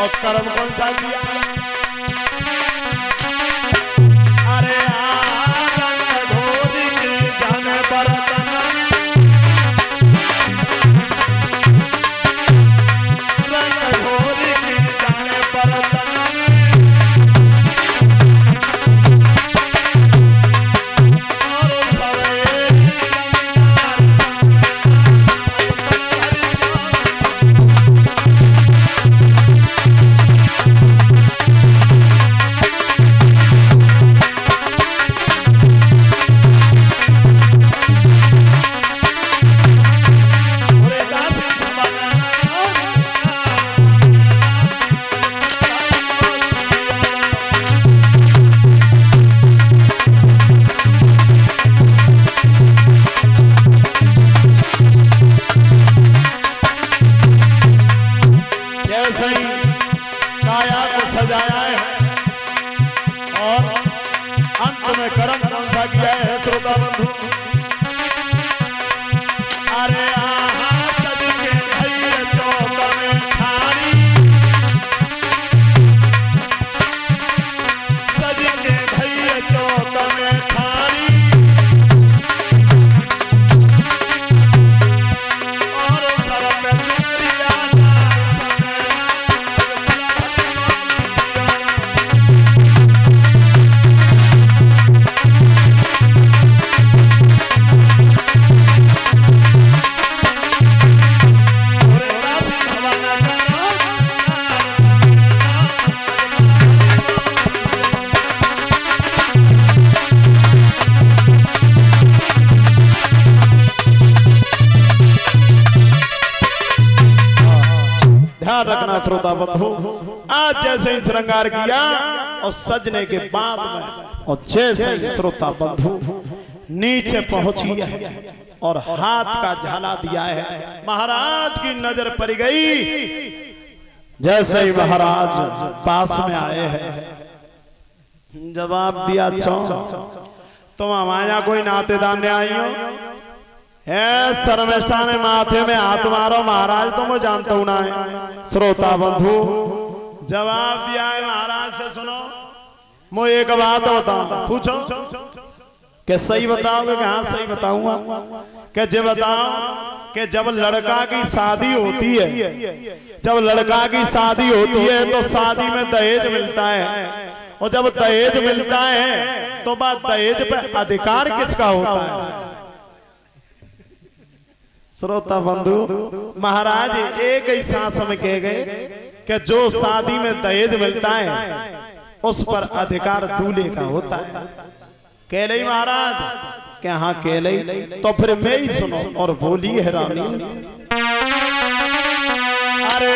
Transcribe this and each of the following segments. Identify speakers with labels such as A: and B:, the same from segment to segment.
A: और कर्म कौन सा किया? अरे रंग ढोरी की जान बरतन, रंग ढोरी की जान बरतन, काया को सजाया है और अंत में कर्म कौन सा किया है श्रोता बंधु? अरे सज के भैया चौक में ठाड़ी, सज के भैया चौक में ठाड़ी, और सर पे चुनरिया रखना श्रोता बंधु। आज जैसे ही श्रृंगार किया और सजने के बाद में और जैसे ही श्रोता बंधु नीचे पहुंची है और हाथ का झाला दिया है, महाराज की नजर पड़ गई। जैसे ही महाराज पास में आए हैं, जवाब दिया तुम हमारे कोई नातेदार आई हो? सर्वेष्ठा ने माथे में हाथ मारो, महाराज तो मैं जानता हूं ना है। श्रोता बंधु जवाब दिया है महाराज से, सुनो मैं एक बात बताऊं, पूछो कि सही बताओगे? कि हाँ सही बताऊंगा। कि जब बताओ कि जब लड़का की शादी होती है, जब लड़का की शादी होती है तो शादी में दहेज मिलता है, और जब दहेज मिलता है तो बात दहेज पे अधिकार किसका होता है? श्रोता बंधु महाराज एक ही सांस में कह गए कि जो शादी में दहेज मिलता है उस पर अधिकार दूल्हे का होता है। कह रही महाराज कि हाँ कह रही, तो फिर मैं ही सुनो और बोली है रानी। अरे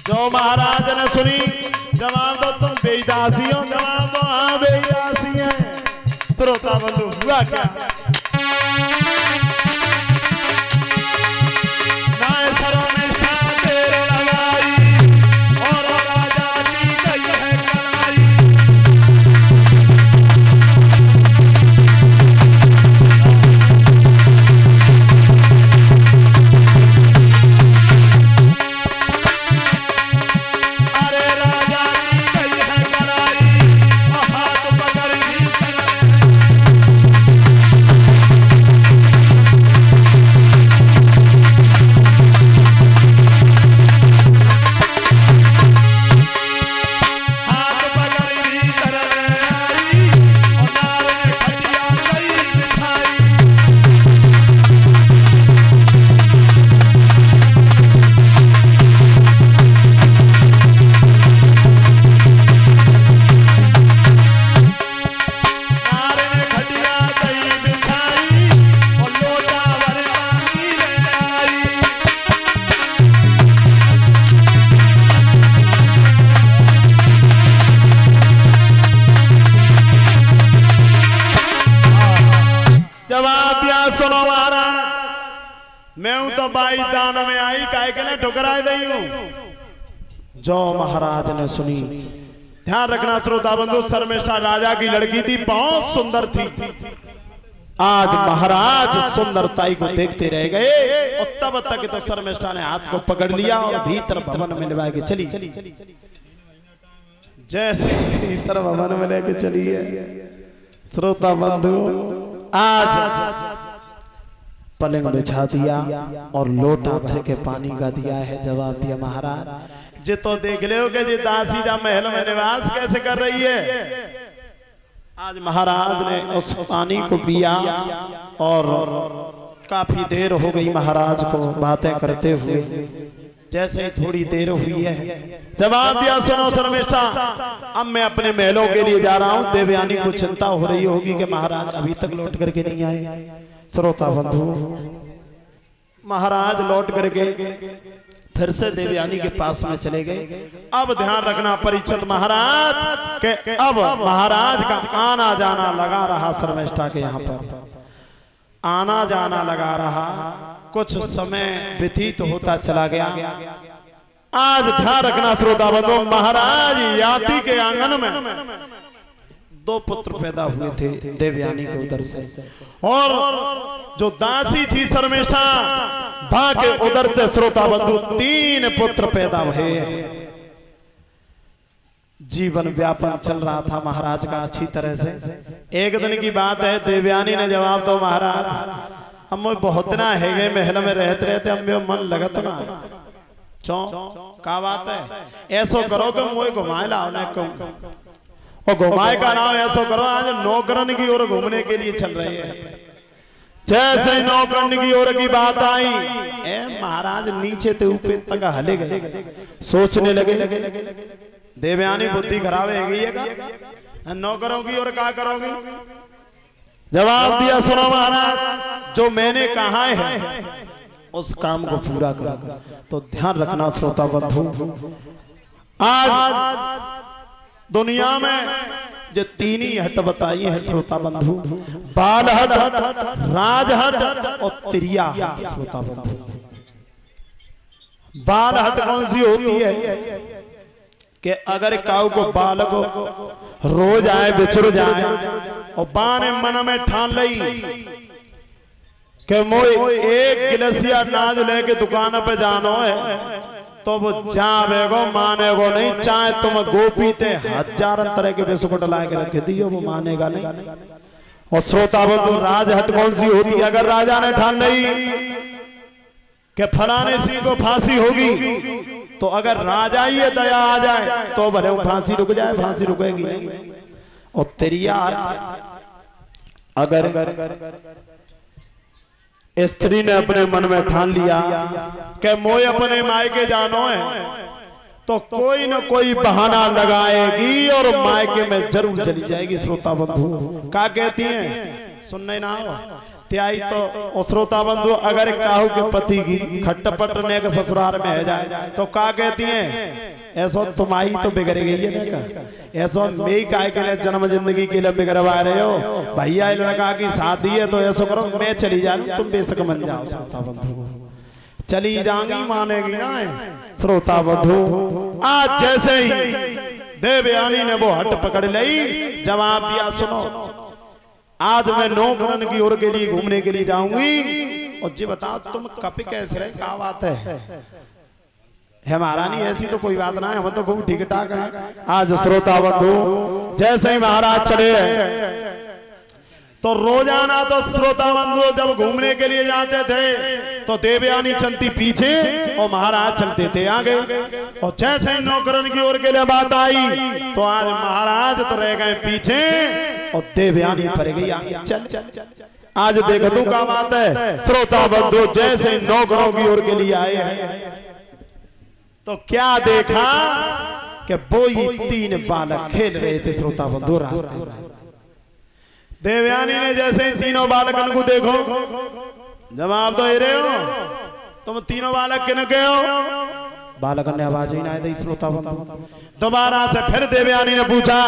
A: तो महाराज ने सुनी, जवाब दो तुम बेईदासी हो? जवाब दो हाँ बेईदासी हैं। श्रोता बंधु हुआ क्या? और राजा की गई है कलाई। मैं हूं तो बाई दान में आई काय के ना ठुकराए दई हूं। जो महाराज ने सुनी, ध्यान रखना श्रोता बंधु, शर्मिष्ठा राजा की लड़की थी, बहुत सुंदर थी। आज महाराज सुंदरताई को देखते रह गए और तब तक तो शर्मिष्ठा ने हाथ को पकड़ लिया और भीतर भवन में ले के चली। जैसे भीतर भवन में लेके चली है श्रोता बंधु, आज पलंग बिछा दिया और लोटा भर के पानी का दिया है। जवाब दिया महाराज जे तो देख ले हो कि जी दासी जा महल में निवास कैसे कर रही है। आज महाराज ने उस पानी को पिया और काफी देर हो गई महाराज को बातें करते हुए। जैसे थोड़ी देर हुई है, जवाब दिया सुनो शर्मिष्ठा, अब मैं अपने महलों के लिए जा रहा हूं। देवयानी को चिंता हो रही होगी कि महाराज अभी तक लौट करके नहीं आए। श्रोता बंधु, महाराज लौट करके फिर से देवयानी के पास में चले गए। अब ध्यान रखना परीक्षित महाराज के अब महाराज का आना जाना लगा रहा। शर्मिष्ठा के यहाँ पर आना जाना लगा रहा। कुछ समय व्यतीत होता चला गया। आज ध्यान रखना श्रोता बंधु, महाराज याति के आंगन में 2 पुत्र पैदा हुए थे देवयानी के उदर से, और जो दासी थी शर्मिष्ठा भा के उदर से श्रोता बंधु 3 पुत्र पैदा हुए। जीवन व्यापन चल रहा था महाराज का अच्छी तरह से। एक दिन की बात है, देवयानी ने जवाब दो महाराज अब मैं बहुत ना है गए महल में रहते रहते अब मन लगत ना चौ का बात है, ऐसो करो कि मुझे घुमाए लाओ ना कहूं और घुमाए का नाम ऐसो करो। आज नौकरन की ओर घूमने के लिए चल रहे हैं। जैसे नौकरन की ओर की बात आई, महाराज नीचे ते ऊपर तक हले गए, सोचने लगे देवयानी बुद्धि खराब है गई है, नौकरों की ओर क्या करोगे। जवाब दिया सुनो महाराज, जो मैंने कहा है उस काम को पूरा करो। तो ध्यान रखना श्रोता बंधु, आज दुनिया में जो 3 ही हट बताई है श्रोता बंधु, बाल हट, राज हट और त्रिया हट। श्रोता बंधु, बाल हट कौन सी होती है कि अगर काऊ को बाल को रोज आए बिछुड़ जाए और बाने मन में ठान लई कि मोई 1 गिलसिया नाज लेके दुकान पे जानो है, तो वो जावेगो मानेगो नहीं। चाहे तुम गोपी ते 1000 तरह के बिस्कुट ला के रख दियो, वो मानेगा नहीं। और श्रोता बंधु, राजहट कौन सी होती है? अगर राजा ने ठान नहीं कि फलाने सिंह को फांसी होगी, तो अगर राजा ही दया आ जाए तो भले वो फांसी रुक जाए, फांसी रुकेगी नहीं। और त्रिया अगर स्त्री ने अपने मन में ठान लिया कि मोए अपने मायके जानो है, तो कोई न कोई बहाना लगाएगी और मायके में जरूर चली जाएगी। श्रोता बंधु क्या कहती हैं, सुनने ना हो त्याई तो श्रोता बंधु, अगर काहू के पति की खट्टपट ने के ससुराल में है जाए तो क्या कहती हैं, ऐसा तुम्हारी तो बिगड़ गई है ना, का ऐसा मैं काय के लिए जन्म जिंदगी के लिए बिगड़वा रहे हो भैया। लड़का की शादी है तो ऐसा करो मैं चली जाऊं, तुम बेशक बन जाओ। श्रोता बंधु चली जाऊंगी मानेगी ना श्रोता बंधु। आज जैसे ही देवयानी ने वो हट पकड़ ली, जवाब दिया सुनो आज मैं नौकरन की ओर के लिए घूमने के लिए जाऊंगी। और जी बताओ तुम कपि कैसे रहे, क्या बात है महारानी? ऐसी तो कोई बात ना है, हम तो खूब ठीक ठाक है। आज श्रोता बंधु जैसे ही महाराज चले तो रोजाना तो श्रोता बंधु जब घूमने के लिए जाते थे तो देवयानी चलती पीछे और महाराज चलते थे आगे। और जैसे ही नौकरन की ओर के लिए बात आई तो आज महाराज तो रह गए पीछे और देवयानी पर गई आगे। चल आज देख तू क्या बात है। श्रोता बंधु जैसे नौकरों की ओर के लिए आए हैं तो क्या देखा कि वो ही 3 बालक खेल रहे थे। श्रोता बंधु रास्ते देवयानी ने जैसे 3 बालकन को देखो, जवाब दो रहे हो तुम 3 बालक किन के हो? बालकन ने आवाज ही ना दी। श्रोता बंधु दोबारा से फिर देवयानी ने पूछा,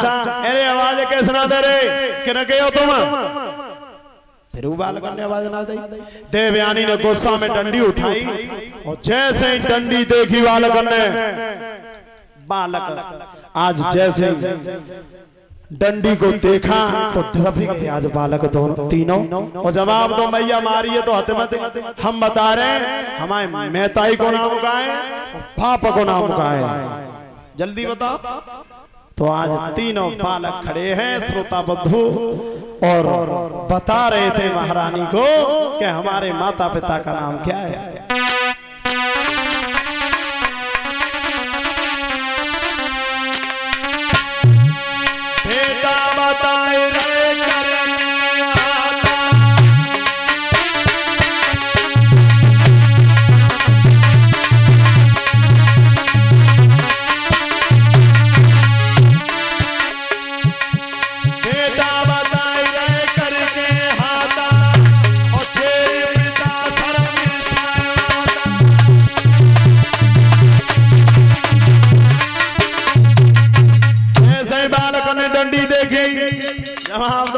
A: अरे आवाज कैसे ना दे रहे, किन के हो तुम? फिर वो बालक ने आवाज ना दी। देवयानी ने गुस्सा में डंडी उठाई और जैसे ही डंडी देखी बालक ने, बालक आज जैसे डंडी को देखा तो डर भी गए आज बालक दोनों तीनों। और जवाब दो मैया मारी है तो हते मत हम बता रहे हैं हमारे मेहताई को नाम का है, पापा को नाम का है, जल्दी बताओ। तो आज तीनों बालक खड़े हैं श्रोता बंधु और बता रहे थे महारानी को कि हमारे माता पिता का नाम क्या है। बेटा बताए रे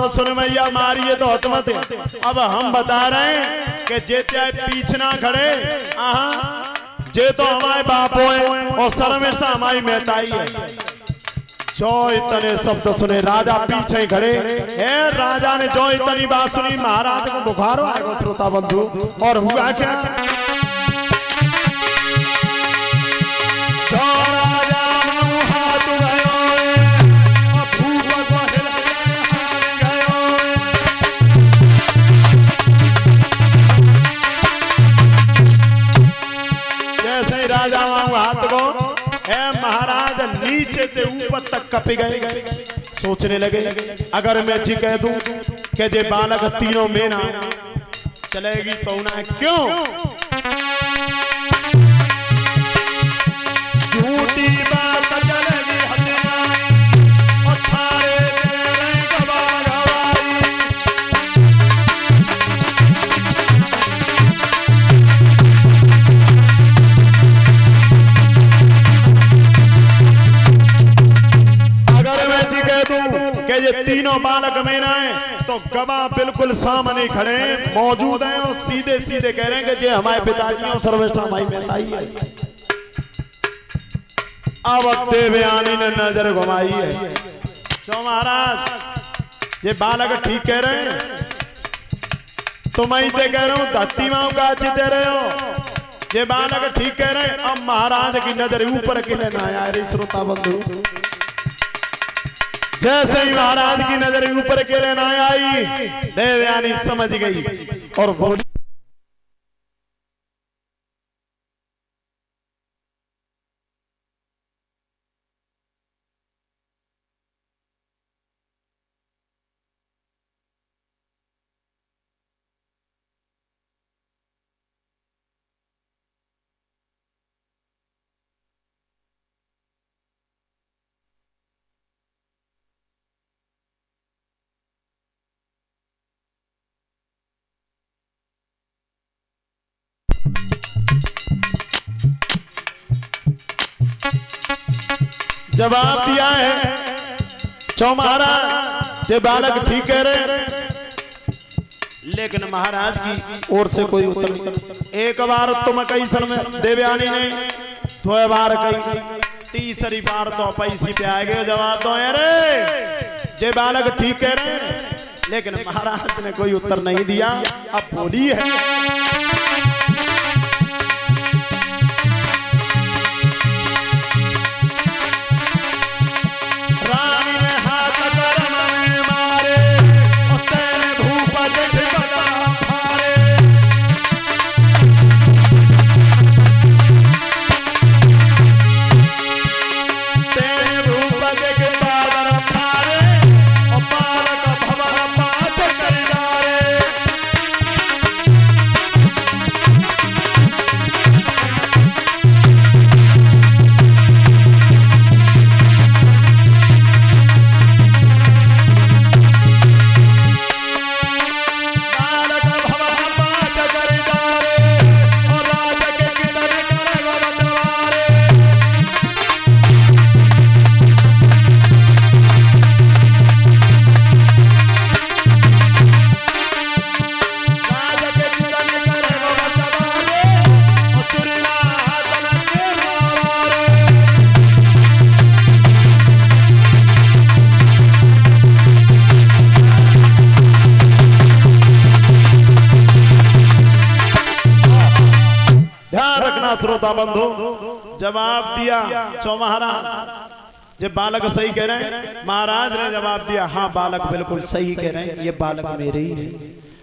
A: सुन मैया मारी है तो हटमत है। अब हम बता रहे हैं कि जेते पीछे ना खड़े, जे तो हमारे बापो है और शर्मिष्ठा हमारी मेहताई है। जो इतने शब्द सुने राजा पीछे ही खड़े हैं। राजा ने जो इतनी बात सुनी महाराज को बुखार आएगा श्रोता बंधु। और हुआ क्या, महाराज नीचे से ऊपर तक कप गए। सोचने लगे अगर मैं जी कह दूं कि जे बालक तीनों में ना चलेगी तो ना क्यों, झूठी बात चलेगी और थारे ये तीनों बालक में ना है तो गवाह बिल्कुल सामने खड़े मौजूद हैं और सीधे सीधे कह रहे हैं कि ये हमारे पिताजी और सर्वश्रेष्ठ हमारी मेहताई है। अब देवयानी ने नजर घुमाई है तो महाराज ये बालक ठीक कह रहे हैं, तो मैं इसे कह रहा हूँ धरती माँ का अच्छी दे रहे हो। ये बालक ठीक कह रहे हैं। अब महाराज की नजर ऊपर के लेना आया श्रोता बंधु। जैसे ही महाराज की नजर ऊपर के लेना आई देवयानी समझ गई और बोली, जवाब दिया है चौ महाराज ये बालक ठीक कह रहे, लेकिन महाराज की ओर से कोई उत्तर नहीं। एक बार तुम कई सन में देवयानी ने, दो बार कई, तीसरी बार तो पैसी पे आ गए जवाब दो अरे ये बालक ठीक कह रहे, लेकिन महाराज ने कोई उत्तर नहीं दिया। अब बोली है श्रोता बंधु जवाब दिया चौ महाराज जब बालक सही कह रहे हैं। महाराज ने जवाब दिया हाँ बालक बिल्कुल सही कह रहे हैं, ये बालक मेरे ही है।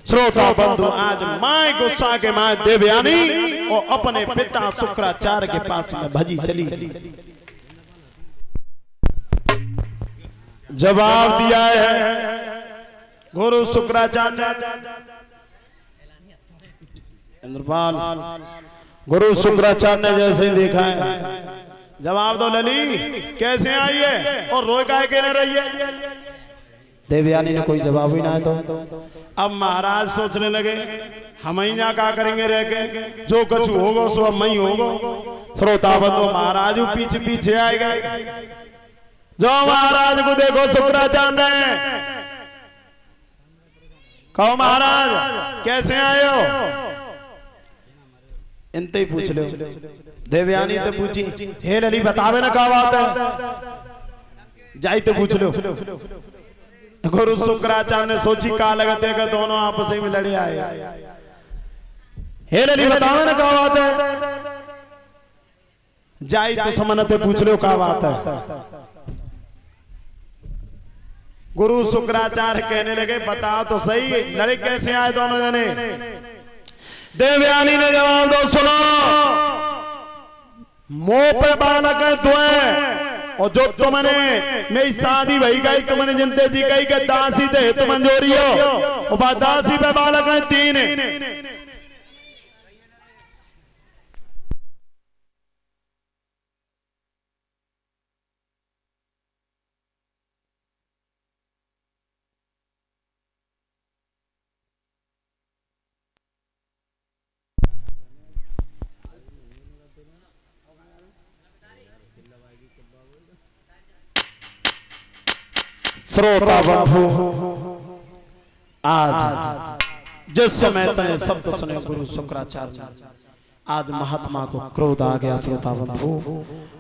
A: श्रोता बंधु आज माए गुस्सा के माए देवयानी और अपने पिता शुक्राचार्य के पास में भजी चली। जवाब दिया है गुरु शुक्राचार्य इंद्रपाल। गुरु शुक्राचार्य ने जैसे ही देखा है जवाब दो लली कैसे आई है और रोए काहे के न रही है। देवयानी ने कोई जवाब ही ना दो। अब महाराज सोचने लगे हम ही यहाँ क्या करेंगे रह के, जो कुछ होगा सो हम ही होगा। श्रोता बंधु महाराज पीछे पीछे आए गए। जो महाराज को देखो शुक्राचार्य कहो महाराज कैसे आए हो, इनते ही पूछ लो। देवयानी तो पूछी हे लली बतावे ना क्या बात है, जाई तो पूछ लो। गुरु शुक्राचार्य ने सोची का लगते का दोनों आपस में लड़े आए। हे लली बतावे ना क्या बात है, जाई तो समनते पूछ लो क्या बात है। गुरु शुक्राचार्य कहने लगे बताओ तो सही लड़े कैसे आए दोनों जने। देवयानी ने जवाब दो सुनो, मुंह पे बालक है तुम्हें और जो तुमने मेरी शादी भई गई तुमने जिनते जी कही के दासी थे तुम जोरी हो और दासी पे बालक है तीन। श्रोता बंधु आज जिस समय तय शब्द सुने गुरु शुक्राचार्य आज महात्मा को क्रोध आ गया। श्रोता बंधु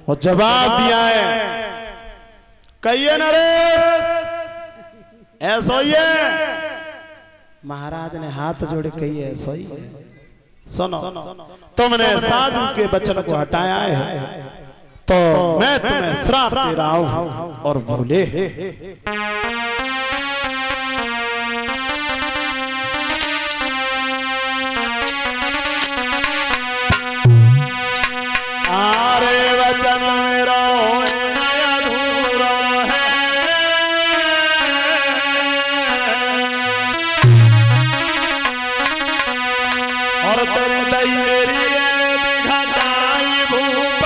A: और जवाब दिया है कहिए न रे ऐसा ही है। महाराज ने हाथ जोड़े कही ऐसा ही है। सुनो तुमने साधु के वचन को हटाया है तो मैं तुम्हें श्राप दे रहा हूं और भूले आरे वचन मेरा अधूरा है और तेरे दई मेरी घटाई भूप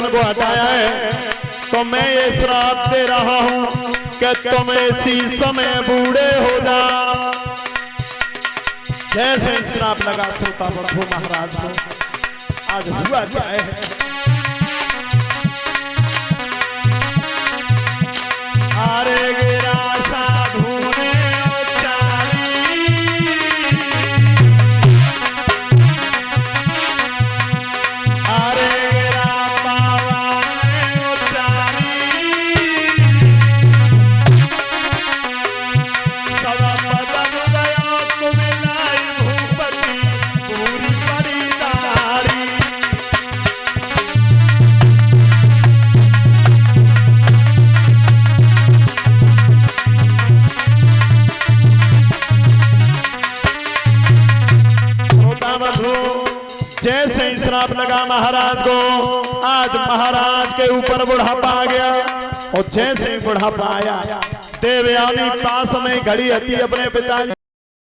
A: को हटाया है तो मैं ये श्राप दे रहा हूं कि तुम इसी समय बूढ़े हो जा। जैसे श्राप लगा श्रोता बंधु महाराज को आज हुआ क्या है। अरे गिरा साधु ने जैसे ही श्राप लगा महाराज को आज महाराज के ऊपर बुढ़ापा आ गया और जैसे ही बुढ़ापा आया देवयानी पास में खड़ी हती अपने पिताजी